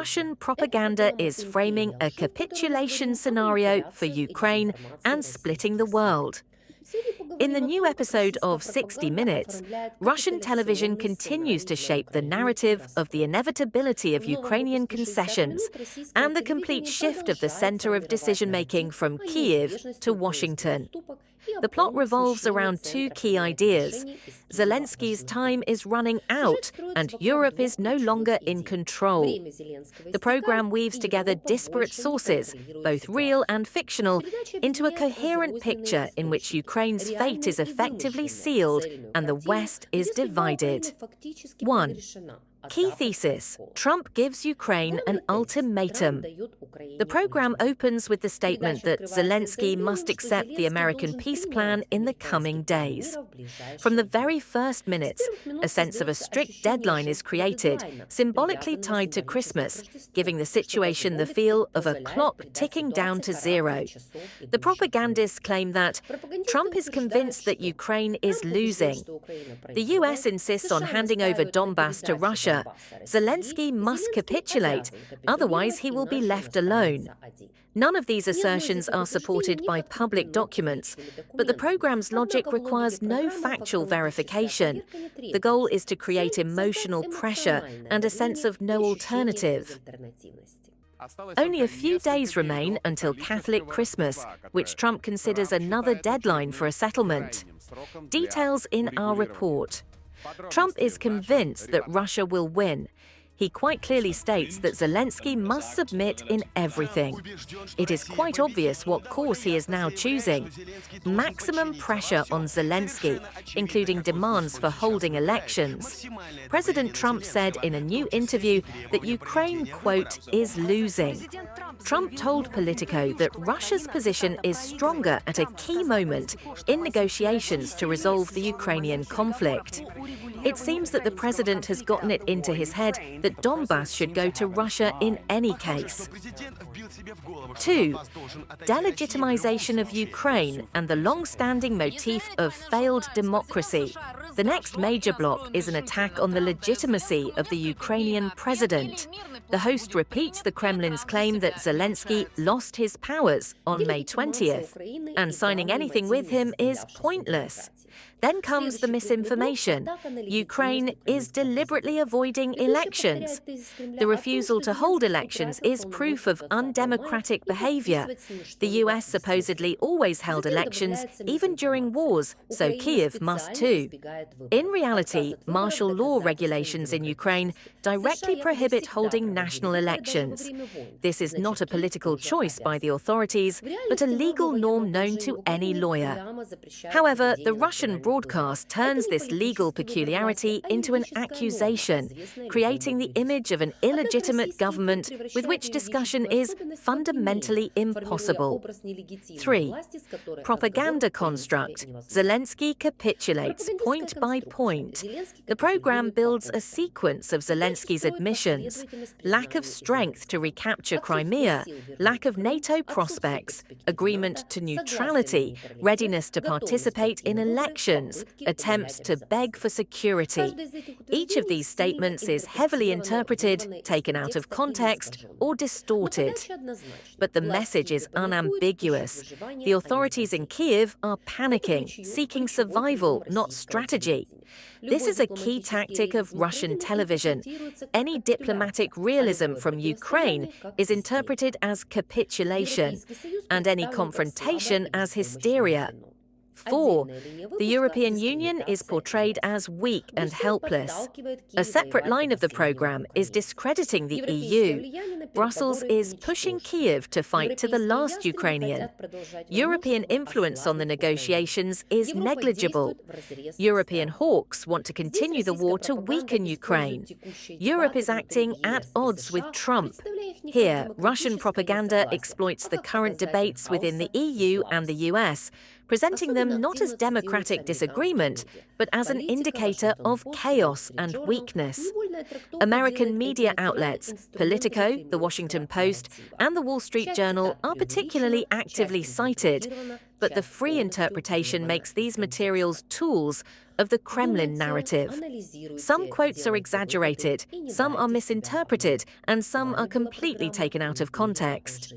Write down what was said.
Russian propaganda is framing a capitulation scenario for Ukraine and splitting the world. In the new episode of 60 Minutes, Russian television continues to shape the narrative of the inevitability of Ukrainian concessions and the complete shift of the center of decision-making from Kyiv to Washington. The plot revolves around two key ideas. Zelensky's time is running out, and Europe is no longer in control. The program weaves together disparate sources, both real and fictional, into a coherent picture in which Ukraine's fate is effectively sealed and the West is divided. 1. Key thesis: Trump gives Ukraine an ultimatum. The program opens with the statement that Zelenskyy must accept the American peace plan in the coming days. From the very first minutes, a sense of a strict deadline is created, symbolically tied to Christmas, giving the situation the feel of a clock ticking down to zero. The propagandists claim that Trump is convinced that Ukraine is losing. The US insists on handing over Donbass to Russia. Zelenskyy must capitulate, otherwise he will be left alone. None of these assertions are supported by public documents, but the program's logic requires no factual verification. The goal is to create emotional pressure and a sense of no alternative. Only a few days remain until Catholic Christmas, which Trump considers another deadline for a settlement. Details in our report. Trump is convinced that Russia will win. He quite clearly states that Zelenskyy must submit in everything. It is quite obvious what course he is now choosing. Maximum pressure on Zelenskyy, including demands for holding elections. President Trump said in a new interview that Ukraine, quote, is losing. Trump told Politico that Russia's position is stronger at a key moment in negotiations to resolve the Ukrainian conflict. It seems that the president has gotten it into his head that Donbass should go to Russia in any case. 2. Delegitimization of Ukraine and the long-standing motif of failed democracy. The next major block is an attack on the legitimacy of the Ukrainian president. The host repeats the Kremlin's claim that Zelenskyy lost his powers on May 20th, and signing anything with him is pointless. Then comes the misinformation. Ukraine is deliberately avoiding elections. The refusal to hold elections is proof of undemocratic behavior. The US supposedly always held elections, even during wars, so Kyiv must too. In reality, martial law regulations in Ukraine directly prohibit holding national elections. This is not a political choice by the authorities, but a legal norm known to any lawyer. However, the Russian broadcast turns this legal peculiarity into an accusation, creating the image of an illegitimate government with which discussion is fundamentally impossible. 3. Propaganda construct. Zelenskyy capitulates point by point. The program builds a sequence of Zelenskyy's admissions: lack of strength to recapture Crimea, lack of NATO prospects, agreement to neutrality, readiness to participate in elections, attempts to beg for security. Each of these statements is heavily interpreted, taken out of context, or distorted. But the message is unambiguous. The authorities in Kyiv are panicking, seeking survival, not strategy. This is a key tactic of Russian television. Any diplomatic realism from Ukraine is interpreted as capitulation, and any confrontation as hysteria. 4. The European Union is portrayed as weak and helpless. A separate line of the program is discrediting the EU. Brussels is pushing Kyiv to fight to the last Ukrainian. European influence on the negotiations is negligible. European hawks want to continue the war to weaken Ukraine. Europe is acting at odds with Trump. Here, Russian propaganda exploits the current debates within the EU and the US, presenting them not as democratic disagreement, but as an indicator of chaos and weakness. American media outlets, Politico, The Washington Post, and The Wall Street Journal are particularly actively cited, but the free interpretation makes these materials tools, of the Kremlin narrative. Some quotes are exaggerated, some are misinterpreted, and some are completely taken out of context.